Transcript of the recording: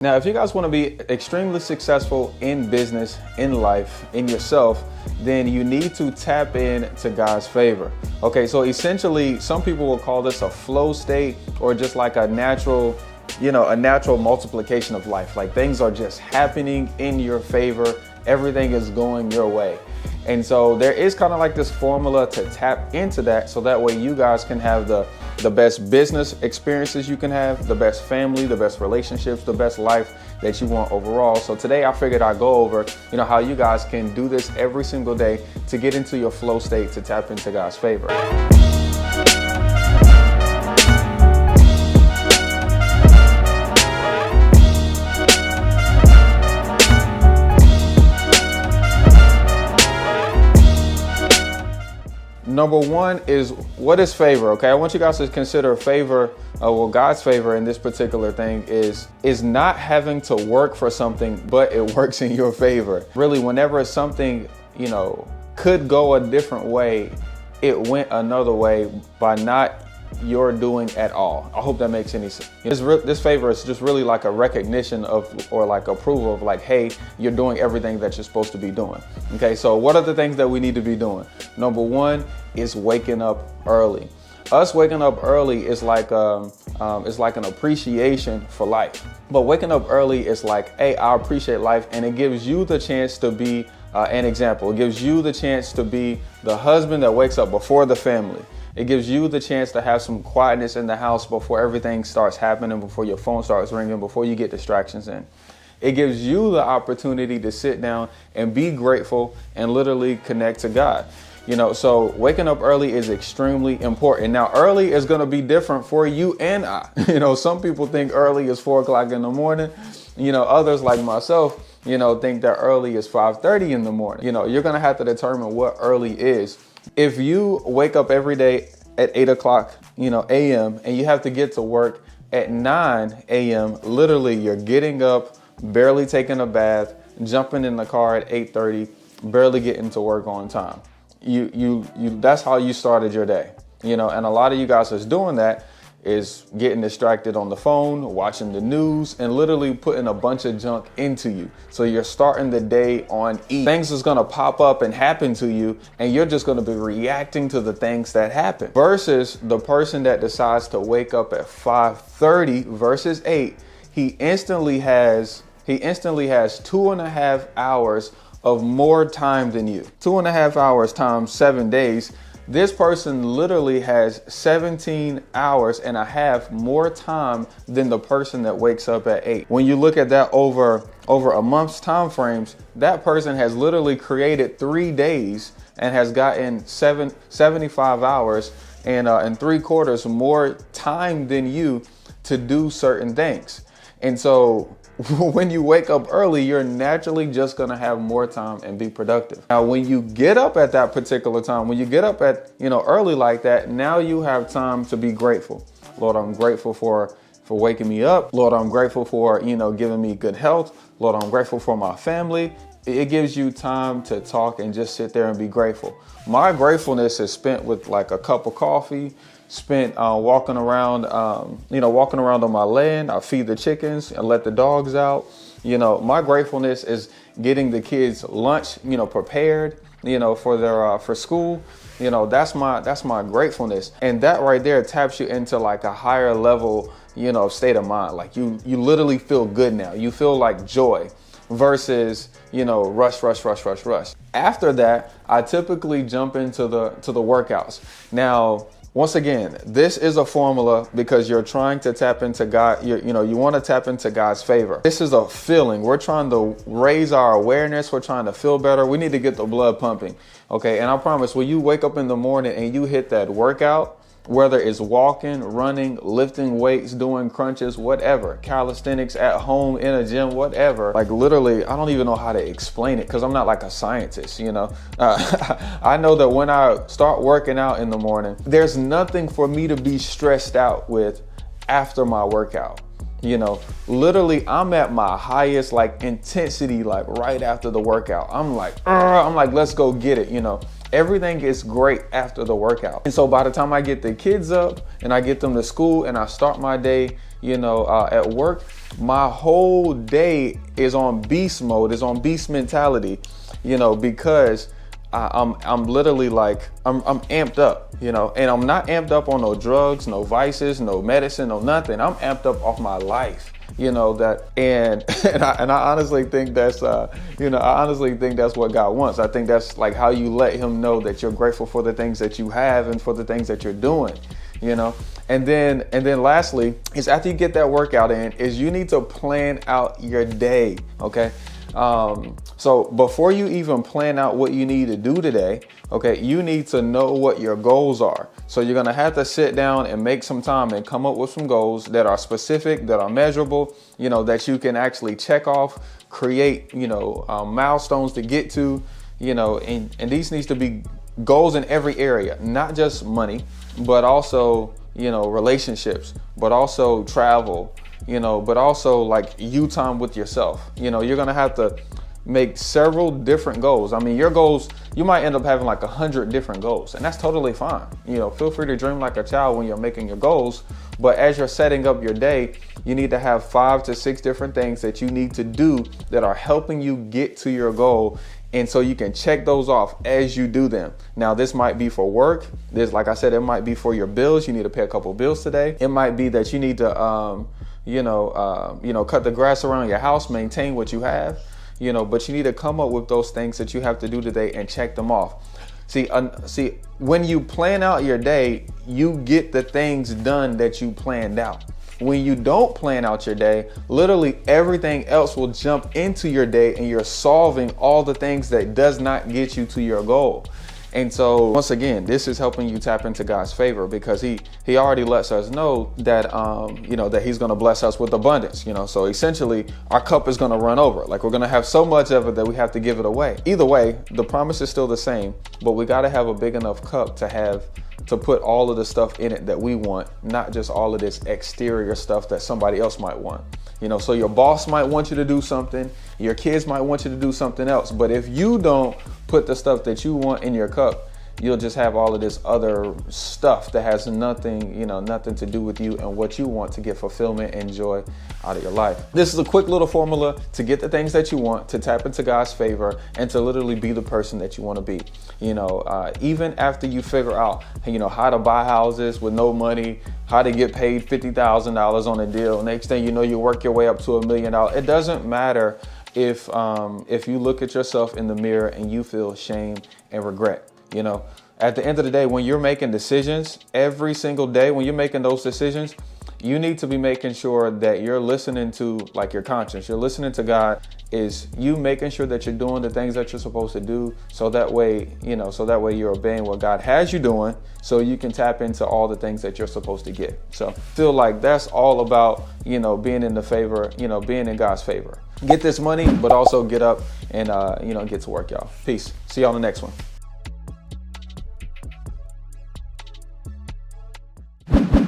Now, if you guys want to be extremely successful in business, in life, in yourself, then you need to tap into God's favor. Okay, so essentially, some people will call this a flow state or just like a natural multiplication of life. Like things are just happening in your favor. Everything is going your way. And so there is kind of like this formula to tap into that so that way you guys can have the best business experiences you can have, the best family, the best relationships, the best life that you want overall. So today I figured I'd go over, how you guys can do this every single day to get into your flow state to tap into God's favor. Number one is, what is favor? Okay, I want you guys to consider favor, God's favor in this particular thing is not having to work for something, but it works in your favor. Really, whenever something, could go a different way, it went another way by not your doing at all. I hope that makes any sense. This favor is just really like a recognition of, or like approval of like, hey, you're doing everything that you're supposed to be doing. Okay, so what are the things that we need to be doing? Number one is waking up early. Us waking up early is like an appreciation for life. But waking up early is like, hey, I appreciate life, and it gives you the chance to be an example. It gives you the chance to be the husband that wakes up before the family. It gives you the chance to have some quietness in the house before everything starts happening, before your phone starts ringing, before you get distractions in. It gives you the opportunity to sit down and be grateful and literally connect to God. So waking up early is extremely important. Now, early is going to be different for you and I. Some people think early is 4 o'clock in the morning. Others like myself, think that early is 5:30 in the morning. You're going to have to determine what early is. If you wake up every day at 8 o'clock, a.m. and you have to get to work at 9 a.m., literally you're getting up, barely taking a bath, jumping in the car at 8:30, barely getting to work on time. That's how you started your day, and a lot of you guys is doing that is getting distracted on the phone, watching the news, and literally putting a bunch of junk into you. So you're starting the day on E. Things is gonna pop up and happen to you, and you're just gonna be reacting to the things that happen. Versus the person that decides to wake up at 5:30 versus 8, he instantly has 2.5 hours of more time than you. 2.5 hours times 7 days. This person literally has 17 hours and a half more time than the person that wakes up at 8. When you look at that over a month's time frames, that person has literally created 3 days and has gotten 75 hours and 3/4 more time than you to do certain things. And so when you wake up early, you're naturally just going to have more time and be productive. Now, when you get up at that particular time, when you get up at, early like that, now you have time to be grateful. Lord, I'm grateful for waking me up. Lord, I'm grateful for, giving me good health. Lord, I'm grateful for my family. It gives you time to talk and just sit there and be grateful. My gratefulness is spent with like a cup of coffee, spent walking around on my land. I feed the chickens and let the dogs out. My gratefulness is getting the kids lunch, prepared, for school. That's my gratefulness. And that right there taps you into like a higher level, state of mind. Like you literally feel good now. You feel like joy versus, rush. After that, I typically jump into the workouts. Now, once again, this is a formula because you're trying to tap into God. You want to tap into God's favor. This is a feeling. We're trying to raise our awareness. We're trying to feel better. We need to get the blood pumping. Okay. And I promise when you wake up in the morning and you hit that workout, whether it's walking, running, lifting weights, doing crunches, whatever, calisthenics at home, in a gym, whatever, like literally, I don't even know how to explain it because I'm not like a scientist, I know that when I start working out in the morning, there's nothing for me to be stressed out with after my workout. Literally I'm at my highest like intensity, like right after the workout. I'm like, let's go get it. Everything is great after the workout. And so by the time I get the kids up and I get them to school and I start my day, At work, my whole day is on beast mode, is on beast mentality, because I'm literally like, I'm amped up, and I'm not amped up on no drugs, no vices, no medicine, no nothing. I'm amped up off my life, and I honestly think that's, I honestly think that's what God wants. I think that's like how you let him know that you're grateful for the things that you have and for the things that you're doing, and then lastly is after you get that workout in is you need to plan out your day. Okay. So before you even plan out what you need to do today, okay, you need to know what your goals are. So you're going to have to sit down and make some time and come up with some goals that are specific, that are measurable, that you can actually check off, create, milestones to get to, and these needs to be goals in every area, not just money, but also, relationships, but also travel, but also like you time with yourself. You're going to have to make several different goals. I mean, your goals, you might end up having like 100 different goals, and that's totally fine. Feel free to dream like a child when you're making your goals. But as you're setting up your day, you need to have 5 to 6 different things that you need to do that are helping you get to your goal. And so you can check those off as you do them. Now, this might be for work. This, like I said, it might be for your bills. You need to pay a couple bills today. It might be that you need to, cut the grass around your house, maintain what you have, but you need to come up with those things that you have to do today and check them off. See, when you plan out your day, you get the things done that you planned out. When you don't plan out your day, literally everything else will jump into your day and you're solving all the things that does not get you to your goal. And so once again, this is helping you tap into God's favor because he already lets us know that, that he's going to bless us with abundance, so essentially our cup is going to run over. Like we're going to have so much of it that we have to give it away. Either way, the promise is still the same, but we got to have a big enough cup to put all of the stuff in it that we want, not just all of this exterior stuff that somebody else might want. So your boss might want you to do something, your kids might want you to do something else. But if you don't put the stuff that you want in your cup, you'll just have all of this other stuff that has nothing, nothing to do with you and what you want to get fulfillment and joy out of your life. This is a quick little formula to get the things that you want, to tap into God's favor, and to literally be the person that you want to be. Even after you figure out, how to buy houses with no money, how to get paid $50,000 on a deal. Next thing you know, you work your way up to $1 million. It doesn't matter if you look at yourself in the mirror and you feel shame and regret. At the end of the day, when you're making decisions every single day, when you're making those decisions, you need to be making sure that you're listening to like your conscience. You're listening to God. Is you making sure that you're doing the things that you're supposed to do. So that way you're obeying what God has you doing so you can tap into all the things that you're supposed to get. So feel like that's all about, being in the favor, being in God's favor. Get this money, but also get up and, get to work, y'all. Peace. See you on the next one.